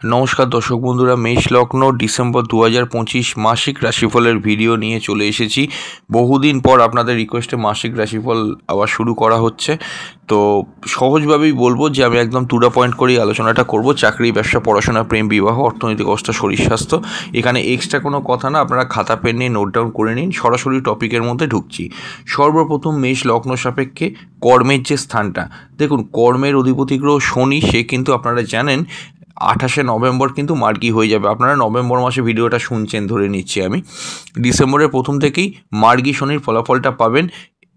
নমস্কার দর্শক বন্ধুরা, মেষ লগ্ন ডিসেম্বর 2025 মাসিক রাশিফলের ভিডিও নিয়ে চলে এসেছি। বহুদিন পর আপনাদের রিকোয়েস্টে মাসিক রাশিফল আবার শুরু করা হচ্ছে। তো সহজভাবেই বলবো যে আমি একদম টু দ্য পয়েন্ট করেই আলোচনাটা করব। চাকরি, ব্যবসা, পড়াশোনা, প্রেম, বিবাহ, অর্থনৈতিক অবস্থা, শরীর স্বাস্থ্য, এখানে এক্সট্রা কোনো কথা না। আপনারা খাতা পেন নিয়ে নোট ডাউন করে নিন। সরাসরি টপিকের মধ্যে ঢুকছি। সর্বপ্রথম মেষ লগ্ন সাপেক্ষে কর্মের যে স্থানটা, দেখুন কর্মের অধিপতি গ্রহ শনি, সে কিন্তু আপনারা জানেন 28শে নভেম্বর কিন্তু মার্গী হয়ে যাবে। আপনারা নভেম্বর মাসে ভিডিওটা শুনছেন ধরে নিচ্ছি আমি। ডিসেম্বরের প্রথম থেকেই মার্গী শনির ফলাফলটা পাবেন।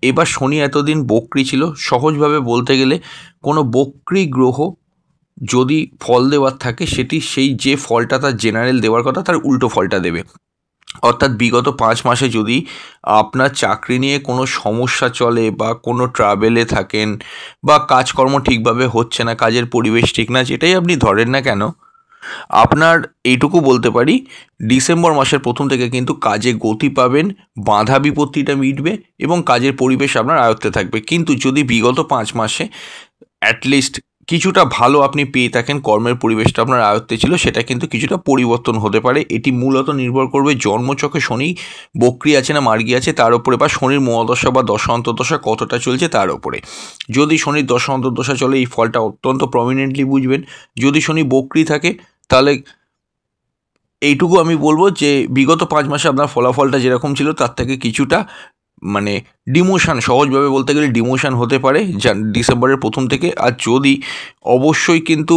এবার শনি এতদিন বক্রী ছিল। সহজভাবে বলতে গেলে কোনো বক্রী গ্রহ যদি ফল দেওয়ার থাকে, সেটি সেই যে ফলটা তার জেনারেল দেওয়ার কথা তার উল্টো ফলটা দেবে। অর্থাৎ বিগত 5 মাসে যদি আপনার চাকরি নিয়ে কোনো সমস্যা চলে বা কোনো ট্রাভেলে থাকেন বা কাজকর্ম ঠিকভাবে হচ্ছে না, কাজের পরিবেশ ঠিক না, যেটাই আপনি ধরেন না কেন, আপনার এইটুকু বলতে পারি ডিসেম্বর মাসের প্রথম থেকে কিন্তু কাজে গতি পাবেন, বাধা বিপত্তিটা মিটবে এবং কাজের পরিবেশ আপনার আয়ত্তে থাকবে। কিন্তু যদি বিগত 5 মাসে অ্যাটলিস্ট কিছুটা ভালো আপনি পেয়ে থাকেন, কর্মের পরিবেশটা আপনার আয়ত্তে ছিল, সেটা কিন্তু কিছুটা পরিবর্তন হতে পারে। এটি মূলত নির্ভর করবে জন্মছকে শনি বক্রী আছে না মার্গী আছে তার উপরে, বা শনির মহাদশা বা দশা অন্তর্দশা কতটা চলছে তার উপরে। যদি শনির দশা অন্তর্দশা চলে, এই ফলটা অত্যন্ত প্রমিনেন্টলি বুঝবেন। যদি শনি বক্রী থাকে, তাহলে এইটুকু আমি বলবো যে বিগত 5 মাসে আপনার ফলাফলটা যেরকম ছিল তার থেকে কিছুটা মানে ডিমোশন, সহজভাবে বলতে গেলে ডিমোশন হতে পারে ডিসেম্বরের প্রথম থেকে। আর যদি অবশ্যই কিন্তু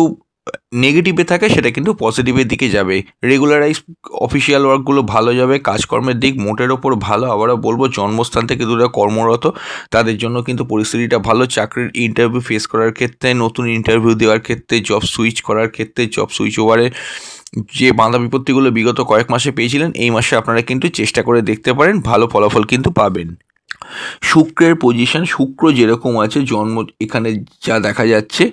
নেগেটিভে থাকে, সেটা কিন্তু পজিটিভের দিকে যাবে। রেগুলারাইজ অফিসিয়াল ওয়ার্কগুলো ভালো যাবে, কাজকর্মের দিক মোটের ওপর ভালো। আবারও বলবো, জন্মস্থান থেকে দূরে কর্মরত তাদের জন্য কিন্তু পরিস্থিতিটা ভালো। চাকরির ইন্টারভিউ ফেস করার ক্ষেত্রে, নতুন ইন্টারভিউ দেওয়ার ক্ষেত্রে, জব সুইচ করার ক্ষেত্রে, জব সুইচ ওভারের যে বাধা বিপত্তিগুলো বিগত কয়েক মাসে পেয়েছিলেন, এই মাসে আপনারা কিন্তু চেষ্টা করে দেখতে পারেন, ভালো ফলাফল কিন্তু পাবেন। শুক্রের পজিশন, শুক্র যেরকম আছে জন্ম, এখানে যা দেখা যাচ্ছে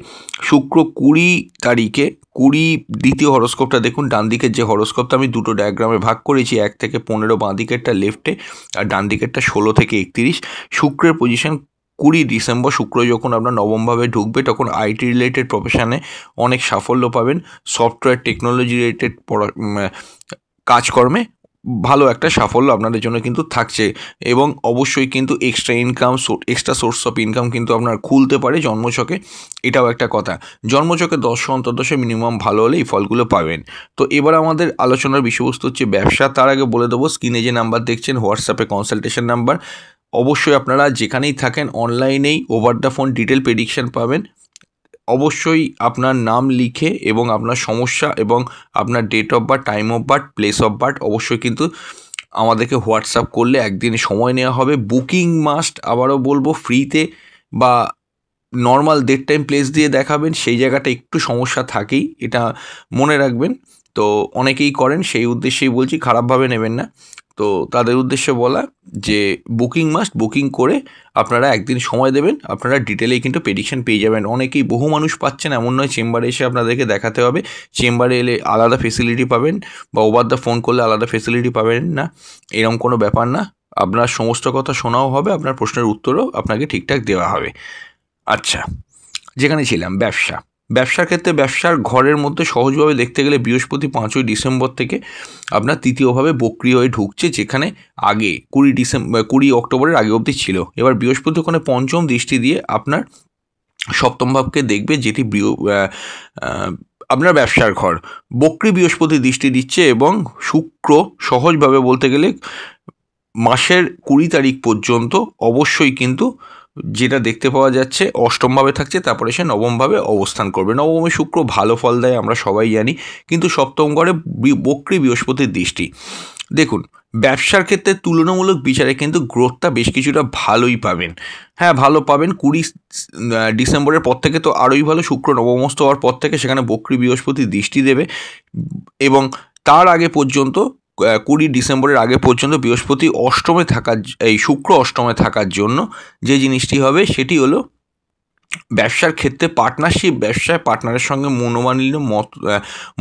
শুক্র 20 তারিখে, 20 দ্বিতীয় হরস্কোপটা দেখুন, ডান দিকের যে হরস্কোপটা আমি দুটো ডায়াগ্রামে ভাগ করেছি, 1 থেকে 15 বাঁ দিকেরটা লেফটে আর ডান দিকেরটা 16 থেকে 31। শুক্রের পজিশন 20 ডিসেম্বর, শুক্র যখন আপনার নবমভাবে ঢুকবে তখন আইটি রিলেটেড প্রফেশনে অনেক সাফল্য পাবেন। সফটওয়্যার টেকনোলজি রিলেটেড কাজকর্মে ভালো একটা সাফল্য আপনাদের জন্য কিন্তু থাকছে। এবং অবশ্যই কিন্তু এক্সট্রা সোর্স অফ ইনকাম কিন্তু আপনার খুলতে পারে জন্মছকে, এটাও একটা কথা। জন্মছকে 10 অন্তর্দশে মিনিমাম ভালো হলে এই ফলগুলো পাবেন। তো এবার আমাদের আলোচনার বিষয়বস্তু হচ্ছে ব্যবসা। তার আগে বলে দেবো, স্ক্রিনে যে নাম্বার দেখছেন হোয়াটসঅ্যাপে কনসালটেশন নাম্বার। অবশ্যই আপনারা যেখানেই থাকেন অনলাইনেই over the phone detail prediction পাবেন। অবশ্যই আপনার নাম লিখে এবং আপনার সমস্যা এবং আপনার date of birth, time of birth, place of birth অবশ্যই কিন্তু আমাদেরকে হোয়াটসঅ্যাপ করলে একদিন সময় নেওয়া হবে। বুকিং মাস্ট, আবারও বলবো, ফ্রিতে বা নর্মাল ডেট টাইম প্লেস দিয়ে দেখাবেন, সেই জায়গাটা একটু সমস্যা থাকেই, এটা মনে রাখবেন। তো অনেকেই করেন, সেই উদ্দেশ্যেই বলছি, খারাপভাবে নেবেন না। তো তাদের উদ্দেশ্যে বলা যে বুকিং মাস্ট, বুকিং করে আপনারা একদিন সময় দেবেন, আপনারা ডিটেলেই কিন্তু প্রেডিকশন পেয়ে যাবেন। অনেকেই, বহু মানুষ পাচ্ছেন, এমন নয় চেম্বারে এসে আপনাদেরকে দেখাতে হবে। চেম্বারে এলে আলাদা ফেসিলিটি পাবেন বা ওভার দ্য ফোন করলে আলাদা ফেসিলিটি পাবেন না, এরকম কোনো ব্যাপার না। আপনার সমস্ত কথা শোনাও হবে, আপনার প্রশ্নের উত্তরও আপনাকে ঠিকঠাক দেওয়া হবে। আচ্ছা, যেখানে ছিলাম, ব্যবসার ক্ষেত্রে ব্যবসার ঘরের মধ্যে সহজভাবে দেখতে গেলে বৃহস্পতি 5ই ডিসেম্বর থেকে আপনার তৃতীয়ভাবে বক্রী হয়ে ঢুকছে, যেখানে আগে 20 অক্টোবরের আগে অবধি ছিল। এবার বৃহস্পতি ওখানে পঞ্চম দৃষ্টি দিয়ে আপনার সপ্তম ভাবকে দেখবে, যেটি আপনার ব্যবসার ঘর। বক্রী বৃহস্পতি দৃষ্টি দিচ্ছে এবং শুক্র, সহজভাবে বলতে গেলে মাসের 20 তারিখ পর্যন্ত অবশ্যই কিন্তু যেটা দেখতে পাওয়া যাচ্ছে অষ্টমভাবে থাকছে, তারপরে সে নবমভাবে অবস্থান করবে। নবমে শুক্র ভালো ফল দেয়, আমরা সবাই জানি, কিন্তু সপ্তম ঘরে বক্রী বৃহস্পতির দৃষ্টি। দেখুন, ব্যবসার ক্ষেত্রে তুলনামূলক বিচারে কিন্তু গ্রোথটা বেশ কিছুটা ভালোই পাবেন। হ্যাঁ, ভালো পাবেন। 20 ডিসেম্বরের পর থেকে তো আরোই ভালো। শুক্র নবমস্থ হওয়ার পর থেকে সেখানে বক্রী বৃহস্পতি দৃষ্টি দেবে এবং তার আগে পর্যন্ত 20 ডিসেম্বরের আগে পর্যন্ত বৃহস্পতি অষ্টমে থাকার, এই শুক্র অষ্টমে থাকার জন্য যে জিনিসটি হবে সেটি হলো ব্যবসার ক্ষেত্রে পার্টনারশিপ ব্যবসায় পার্টনারের সঙ্গে মনোমালিন্য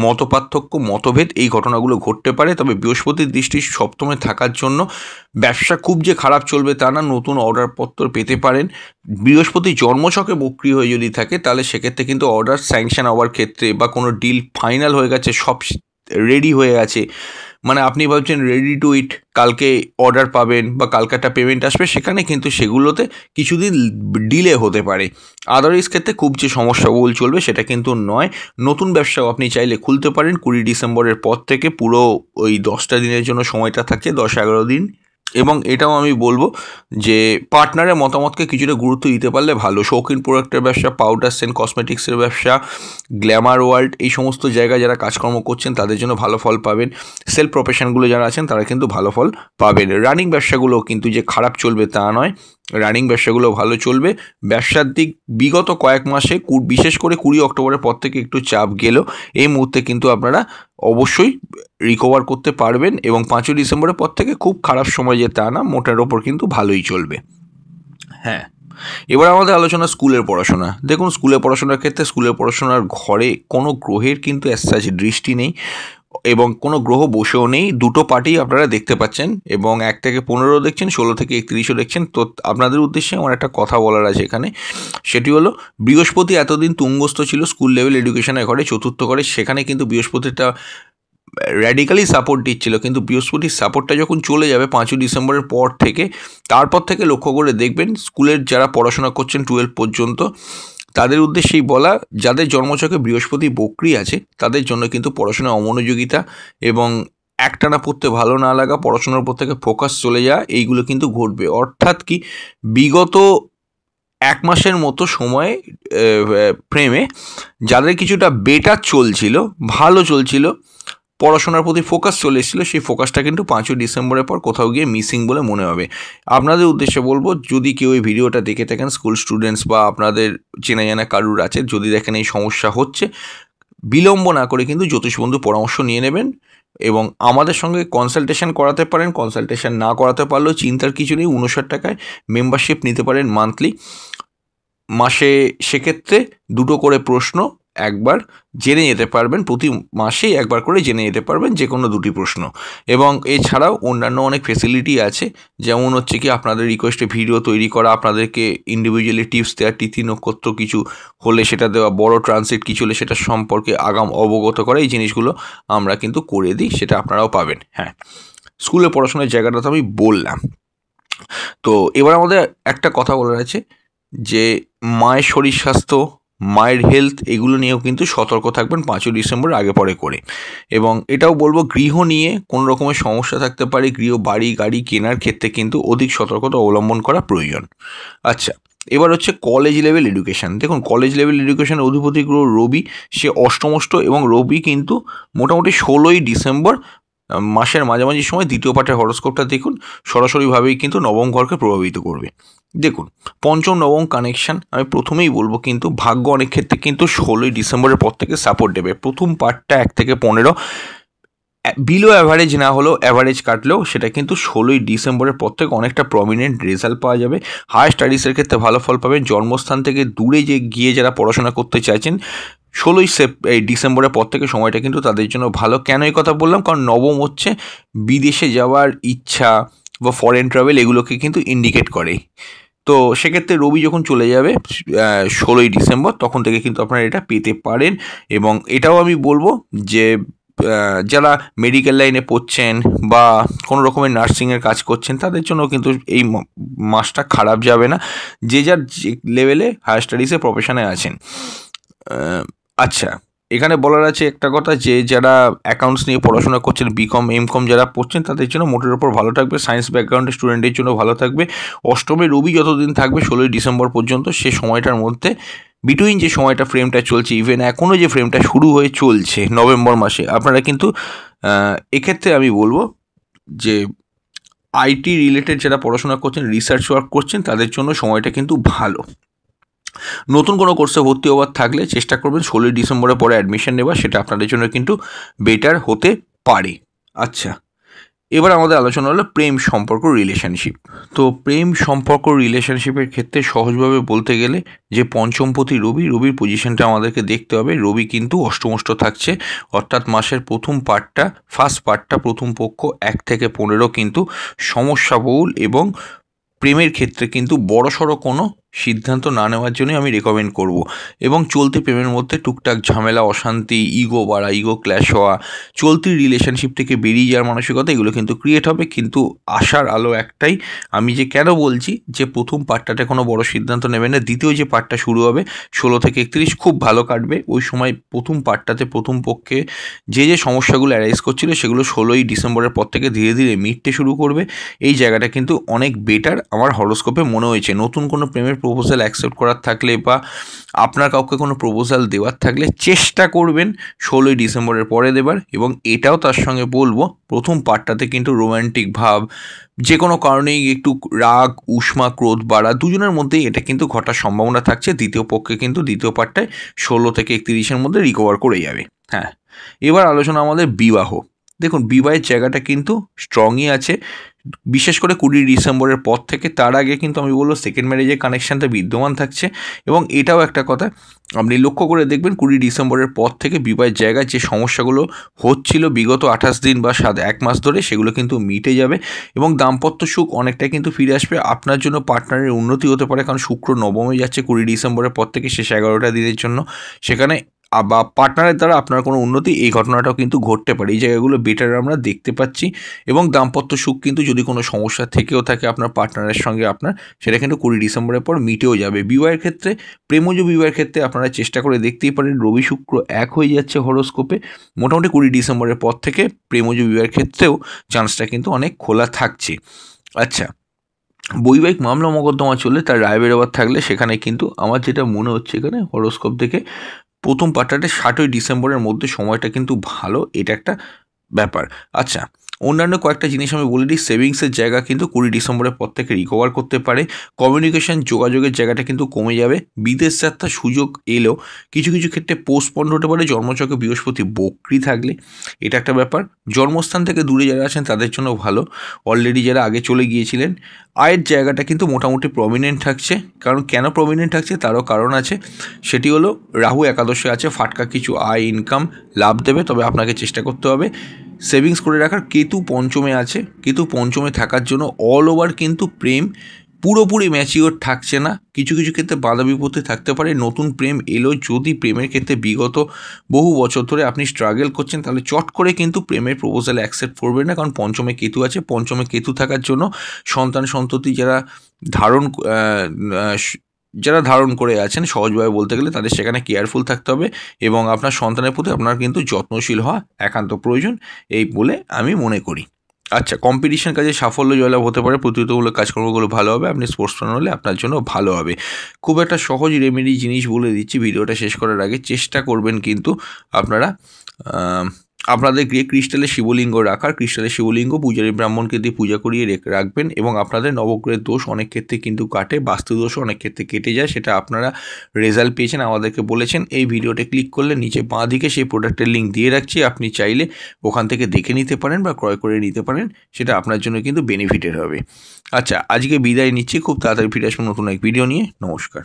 মতপার্থক্য মতভেদ এই ঘটনাগুলো ঘটতে পারে। তবে বৃহস্পতির দৃষ্টি সপ্তমে থাকার জন্য ব্যবসা খুব যে খারাপ চলবে তা না, নতুন অর্ডারপত্র পেতে পারেন। বৃহস্পতি জন্মছকে বক্রি হয়ে যদি থাকে তাহলে সেক্ষেত্রে কিন্তু অর্ডার স্যাংশন হওয়ার ক্ষেত্রে বা কোনো ডিল ফাইনাল হয়ে গেছে, সব রেডি হয়ে গেছে, মানে আপনি ভাবছেন রেডি টু ইট, কালকে অর্ডার পাবেন বা কালকে একটা পেমেন্ট আসবে, সেখানে কিন্তু সেগুলোতে কিছুদিন ডিলে হতে পারে। আদারওয়াইজ ক্ষেত্রে খুব যে সমস্যাবহুল চলবে সেটা কিন্তু নয়। নতুন ব্যবসাও আপনি চাইলে খুলতে পারেন 20 ডিসেম্বরের পর থেকে। পুরো ওই 10টা দিনের জন্য সময়টা থাকছে, 10-11 দিন। এবং এটাও আমি বলবো যে পার্টনারের মতামতকে কিছুটা গুরুত্ব দিতে পারলে ভালো। শৌখিন প্রোডাক্টের ব্যবসা, পাউডার সেন্ট কসমেটিক্সের ব্যবসা, গ্ল্যামার ওয়ার্ল্ড, এই সমস্ত জায়গায় যারা কাজকর্ম করছেন তাদের জন্য ভালো ফল পাবেন। সেলফ প্রফেশনগুলো যারা আছেন তারা কিন্তু ভালো ফল পাবেন। রানিং ব্যবসাগুলো কিন্তু যে খারাপ চলবে তা নয়, রানিং ব্যবসাগুলো ভালো চলবে। ব্যবসার দিক বিগত কয়েক মাসে বিশেষ করে 20 অক্টোবরের পর থেকে একটু চাপ গেল, এই মুহূর্তে কিন্তু আপনারা অবশ্যই রিকভার করতে পারবেন। এবং 5ই ডিসেম্বরের পর থেকে খুব খারাপ সময় যে তা না, মোটের ওপর কিন্তু ভালোই চলবে। হ্যাঁ, এবার আমাদের আলোচনা স্কুলের পড়াশোনা। দেখুন, স্কুলের পড়াশোনার ক্ষেত্রে স্কুলের পড়াশোনার ঘরে কোনো গ্রহের কিন্তু অ্যাজ দৃষ্টি নেই এবং কোনো গ্রহ বসেও নেই। দুটো পার্টি আপনারা দেখতে পাচ্ছেন এবং 1 থেকে 15 দেখছেন, 16 থেকে 31ও দেখছেন। তো আপনাদের উদ্দেশ্যে আমার একটা কথা বলার আছে এখানে, সেটি হলো বৃহস্পতি এতদিন তুঙ্গস্থ ছিল স্কুল লেভেল এডুকেশনের ঘরে, চতুর্থ ঘরে, সেখানে কিন্তু বৃহস্পতিটা র্যাডিক্যালি সাপোর্ট দিচ্ছিল। কিন্তু বৃহস্পতির সাপোর্টটা যখন চলে যাবে 5ই ডিসেম্বরের পর থেকে, তারপর থেকে লক্ষ্য করে দেখবেন স্কুলের যারা পড়াশোনা করছেন 12 পর্যন্ত, তাদের উদ্দেশ্যেই বলা, যাদের জন্মছকে বৃহস্পতি বক্রি আছে তাদের জন্য কিন্তু পড়াশোনায় অমনোযোগিতা এবং একটানা পড়তে ভালো না লাগা, পড়াশোনার উপর থেকে ফোকাস চলে যাওয়া, এইগুলো কিন্তু ঘটবে। অর্থাৎ কি, বিগত 1 মাসের মতো সময় ফ্রেমে যাদের কিছুটা বেটার চলছিল, ভালো চলছিল, পড়াশোনার প্রতি ফোকাস চলে এসেছিলো, সেই ফোকাসটা কিন্তু 5ই ডিসেম্বরের পর কোথাও গিয়ে মিসিং বলে মনে হবে। আপনাদের উদ্দেশ্যে বলবো, যদি কেউ এই ভিডিওটা দেখে থাকেন, স্কুল স্টুডেন্টস বা আপনাদের চেনা জানা কারুর আছে, যদি দেখেন এই সমস্যা হচ্ছে, বিলম্ব না করে কিন্তু জ্যোতিষবন্ধু পরামর্শ নিয়ে নেবেন এবং আমাদের সঙ্গে কনসালটেশন করাতে পারেন। কনসালটেশন না করাতে পারলেও চিন্তার কিছু নেই, 59 টাকায় মেম্বারশিপ নিতে পারেন মান্থলি। মাসে সেক্ষেত্রে 2টো করে প্রশ্ন একবার জেনে যেতে পারবেন, প্রতি মাসেই একবার করে জেনে যেতে পারবেন যে কোনো 2টি প্রশ্ন। এবং এছাড়াও অন্যান্য অনেক ফেসিলিটি আছে, যেমন হচ্ছে কি আপনাদের রিকোয়েস্টে ভিডিও তৈরি করা, আপনাদেরকে ইন্ডিভিজুয়ালি টিপস দেওয়া, তিথি নক্ষত্র কিছু হলে সেটা দেওয়া, বড় ট্রানজিট কিছু হলে সেটা সম্পর্কে আগাম অবগত করা, এই জিনিসগুলো আমরা কিন্তু করে দিই, সেটা আপনারাও পাবেন। হ্যাঁ, স্কুলে পড়াশোনার জায়গাটা তো আমি বললাম। তো এবার আমাদের একটা কথা বলার আছে যে মায়ের শরীর স্বাস্থ্য, মায়ের হেলথ, এগুলো নিয়েও কিন্তু সতর্ক থাকবেন 5ই ডিসেম্বর আগে পরে করে। এবং এটাও বলবো, গৃহ নিয়ে কোনো রকমের সমস্যা থাকতে পারে, গৃহ বাড়ি গাড়ি কেনার ক্ষেত্রে কিন্তু অধিক সতর্কতা অবলম্বন করা প্রয়োজন। আচ্ছা, এবার হচ্ছে কলেজ লেভেল এডুকেশান। দেখুন, কলেজ লেভেল এডুকেশানের অধিপতি গ্রহ রবি, সে অষ্টমষ্ট এবং রবি কিন্তু মোটামুটি 16ই ডিসেম্বর মাসের মাঝামাঝি সময় দ্বিতীয় পাঠের হরস্কোপটা দেখুন, সরাসরিভাবেই কিন্তু নবম ঘরকে প্রভাবিত করবে। দেখুন, পঞ্চম নবম কানেকশান, আমি প্রথমেই বলবো কিন্তু ভাগ্য অনেক ক্ষেত্রে কিন্তু 16ই ডিসেম্বরের পর থেকে সাপোর্ট দেবে। প্রথম পার্টটা 1 থেকে 15 বিলো অ্যাভারেজ না হলেও অ্যাভারেজ কাটলেও সেটা কিন্তু 16ই ডিসেম্বরের পর থেকে অনেকটা প্রমিনেন্ট রেজাল্ট পাওয়া যাবে। হায়ার স্টাডিজের ক্ষেত্রে ভালো ফল পাবেন। জন্মস্থান থেকে দূরে গিয়ে যারা পড়াশোনা করতে চাইছেন, 16ই ডিসেম্বরের পর থেকে সময়টা কিন্তু তাদের জন্য ভালো। কেন এই কথা বললাম? কারণ নবম হচ্ছে বিদেশে যাওয়ার ইচ্ছা বা ফরেন ট্রাভেল, এগুলোকে কিন্তু ইন্ডিকেট করে। তো সেক্ষেত্রে রবি যখন চলে যাবে 16ই ডিসেম্বর, তখন থেকে কিন্তু আপনারা এটা পেতে পারেন। এবং এটাও আমি বলবো যে যারা মেডিকেল লাইনে পড়ছেন বা কোনো রকমের নার্সিংয়ের কাজ করছেন, তাদের জন্য কিন্তু এই মাসটা খারাপ যাবে না, যে যার যে লেভেলে হায়ার স্টাডিজে প্রফেশনে আছেন। আচ্ছা, এখানে বলার আছে একটা কথা, যে যারা অ্যাকাউন্টস নিয়ে পড়াশোনা করছেন, বিকম এমকম যারা পড়ছেন, তাদের জন্য মোটের ওপর ভালো থাকবে। সায়েন্স ব্যাকগ্রাউন্ডের স্টুডেন্টের জন্য ভালো থাকবে। অষ্টমে রবি যতদিন থাকবে 16ই ডিসেম্বর পর্যন্ত, সে সময়টার মধ্যে বিটুইন যে সময়টা ফ্রেমটা চলছে, ইভেন এখনও যে ফ্রেমটা শুরু হয়ে চলছে নভেম্বর মাসে, আপনারা কিন্তু এক্ষেত্রে আমি বলবো যে আইটি রিলেটেড যারা পড়াশোনা করছেন, রিসার্চ ওয়ার্ক করছেন, তাদের জন্য সময়টা কিন্তু ভালো। নতুন কোনো কোর্সে ভর্তি হওয়ার থাকলে চেষ্টা করবেন 16ই ডিসেম্বরের পরে অ্যাডমিশন নেওয়া, সেটা আপনাদের জন্য কিন্তু বেটার হতে পারে। আচ্ছা, এবার আমাদের আলোচনা হলো প্রেম সম্পর্ক রিলেশনশিপ। তো প্রেম সম্পর্ক রিলেশনশিপের ক্ষেত্রে সহজভাবে বলতে গেলে যে পঞ্চমপতি রবির পজিশনটা আমাদেরকে দেখতে হবে। রবি কিন্তু অষ্টমষ্ট থাকছে, অর্থাৎ মাসের ফার্স্ট পার্টটা প্রথম পক্ষ 1 থেকে 15 কিন্তু সমস্যাবহুল এবং প্রেমের ক্ষেত্রে কিন্তু বড়সড় কোনো সিদ্ধান্ত না নেওয়ার জন্যই আমি রেকমেন্ড করব। এবং চলতি প্রেমের মধ্যে টুকটাক ঝামেলা, অশান্তি, ইগো বাড়া, ইগো ক্ল্যাশ হওয়া, চলতি রিলেশনশিপ থেকে বেরিয়ে যাওয়ার মানসিকতা, এগুলো কিন্তু ক্রিয়েট হবে। কিন্তু আশার আলো একটাই, আমি যে কেন বলছি যে প্রথম পার্টটাতে কোনো বড় সিদ্ধান্ত নেবেন না, দ্বিতীয় যে পার্টটা শুরু হবে 16 থেকে 31 খুব ভালো কাটবে। ওই সময় প্রথম পার্টটাতে প্রথম পক্ষে যে সমস্যাগুলো অ্যারাইজ করছিল সেগুলো 16ই ডিসেম্বরের পর থেকে ধীরে ধীরে মিটতে শুরু করবে। এই জায়গাটা কিন্তু অনেক বেটার আমার হরোস্কোপে মনে হয়েছে। নতুন কোনো প্রেমের প্রপোজাল অ্যাকসেপ্ট করার থাকলে বা আপনার কাউকে কোনো প্রপোজাল দেওয়ার থাকলে চেষ্টা করবেন 16ই ডিসেম্বরের পরে দেবার। এবং এটাও তার সঙ্গে বলবো, প্রথম পার্টটাতে কিন্তু রোম্যান্টিক ভাব, যে কোনো কারণেই একটু রাগ, উষ্মা, ক্রোধ বাড়া, দুজনের মধ্যেই এটা কিন্তু ঘটার সম্ভাবনা থাকছে। দ্বিতীয় পক্ষে কিন্তু দ্বিতীয় পার্টটায় 16 থেকে 31-এর মধ্যে রিকভার করে যাবে। হ্যাঁ, এবার আলোচনা আমাদের বিবাহ। দেখুন, বিবাহের জায়গাটা কিন্তু স্ট্রংই আছে, বিশেষ করে 20 ডিসেম্বরের পর থেকে। তার আগে কিন্তু আমি বলবো সেকেন্ড ম্যারেজের কানেকশানটা বিদ্যমান থাকছে। এবং এটাও একটা কথা, আপনি লক্ষ্য করে দেখবেন 20 ডিসেম্বরের পর থেকে বিবাহের জায়গায় যে সমস্যাগুলো হচ্ছিল বিগত 28 দিন বা 1 মাস ধরে, সেগুলো কিন্তু মিটে যাবে এবং দাম্পত্য সুখ অনেকটাই কিন্তু ফিরে আসবে। আপনার জন্য পার্টনারের উন্নতি হতে পারে, কারণ শুক্র নবমে যাচ্ছে 20 ডিসেম্বরের পর থেকে শেষ 11টা দিনের জন্য। সেখানে বা পার্টনারের দ্বারা আপনার কোনো উন্নতি, এই ঘটনাটাও কিন্তু ঘটতে পারে। এই জায়গাগুলো বেটার আমরা দেখতে পাচ্ছি। এবং দাম্পত্য সুখ কিন্তু যদি কোনো সমস্যা থেকেও থাকে আপনার পার্টনারের সঙ্গে আপনার, সেটা কিন্তু 20 ডিসেম্বরের পর মিটেও যাবে। বিবাহের ক্ষেত্রে, প্রেমজ বিবাহের ক্ষেত্রে আপনারা চেষ্টা করে দেখতেই পারেন, রবি শুক্র 1 হয়ে যাচ্ছে হরোস্কোপে। মোটামুটি 20 ডিসেম্বরের পর থেকে প্রেমজ বিবাহের ক্ষেত্রেও চান্সটা কিন্তু অনেক খোলা থাকছে। আচ্ছা, বৈবাহিক মামলা মোকদ্দমা চললে তার রায় বেরোবার থাকলে সেখানে কিন্তু আমার যেটা মনে হচ্ছে এখানে হরোস্কোপ থেকে প্রথম পার্টটাতে 7ই ডিসেম্বরের মধ্যে সময়টা কিন্তু ভালো, এটা একটা ব্যাপার। আচ্ছা, অন্যান্য কয়েকটা জিনিস আমি বলে দিই। সেভিংসের জায়গা কিন্তু 20 ডিসেম্বরের পর থেকে রিকভার করতে পারে। কমিউনিকেশন, যোগাযোগের জায়গাটা কিন্তু কমে যাবে। বিদেশ যাত্রার সুযোগ এলেও কিছু কিছু ক্ষেত্রে পোস্টপন্ড হতে পারে, জন্মছকে বৃহস্পতি বক্রি থাকলে, এটা একটা ব্যাপার। জন্মস্থান থেকে দূরে যারা আছেন তাদের জন্য ভালো, অলরেডি যারা আগে চলে গিয়েছিলেন। আয়ের জায়গাটা কিন্তু মোটামুটি প্রমিনেন্ট থাকছে। কারণ কেন প্রমিনেন্ট থাকছে তারও কারণ আছে, সেটি হলো রাহু একাদশে আছে, ফাটকা কিছু আয় ইনকাম লাভ দেবে, তবে আপনাকে চেষ্টা করতে হবে সেভিংস করে রাখার। কেতু পঞ্চমে আছে, কেতু পঞ্চমে থাকার জন্য অল ওভার কিন্তু প্রেম পুরোপুরি ম্যাচিওর থাকছে না, কিছু কিছু ক্ষেত্রে বাধা বিপত্তি থাকতে পারে। নতুন প্রেম এলো, যদি প্রেমের ক্ষেত্রে বিগত বহু বছর ধরে আপনি স্ট্রাগল করছেন, তাহলে চট করে কিন্তু প্রেমের প্রপোজাল অ্যাকসেপ্ট করবেন না, কারণ পঞ্চমে কেতু আছে। পঞ্চমে কেতু থাকার জন্য সন্ততি যারা ধারণ করে আছেন, সহজভাবে বলতে গেলে তাদের সেখানে কেয়ারফুল থাকতে হবে এবং আপনার সন্তানের প্রতি আপনার কিন্তু যত্নশীল হওয়া একান্ত প্রয়োজন, এই বলে আমি মনে করি। আচ্ছা, কম্পিটিশন কাজে সাফল্য জয়লাভ হতে পারে, প্রতিযোগিতামূলক কাজকর্মগুলো ভালো হবে, আপনি স্পোর্টসম্যান হলে আপনার জন্য ভালো হবে। খুব একটা সহজ রেমেডি জিনিস বলে দিচ্ছি ভিডিওটা শেষ করার আগে। চেষ্টা করবেন কিন্তু আপনারা আপনাদের গিয়ে ক্রিস্টালের শিবলিঙ্গ রাখার, ক্রিস্টালের শিবলিঙ্গ পূজারী ব্রাহ্মণকে দিয়ে পূজা করিয়ে রাখবেন এবং আপনাদের নবগ্রহের দোষ অনেক ক্ষেত্রে কিন্তু কাটে, বাস্তু দোষও অনেক ক্ষেত্রে কেটে যায়, সেটা আপনারা রেজাল্ট পেয়েছেন, আমাদেরকে বলেছেন। এই ভিডিওতে ক্লিক করলে নিচে বাঁ দিকে সেই প্রোডাক্টের লিঙ্ক দিয়ে রাখছি, আপনি চাইলে ওখান থেকে দেখে নিতে পারেন বা ক্রয় করে নিতে পারেন, সেটা আপনার জন্য কিন্তু বেনিফিটেড হবে। আচ্ছা, আজকে বিদায় নিচ্ছি, খুব তাড়াতাড়ি ফিরে আসবো নতুন এক ভিডিও নিয়ে। নমস্কার।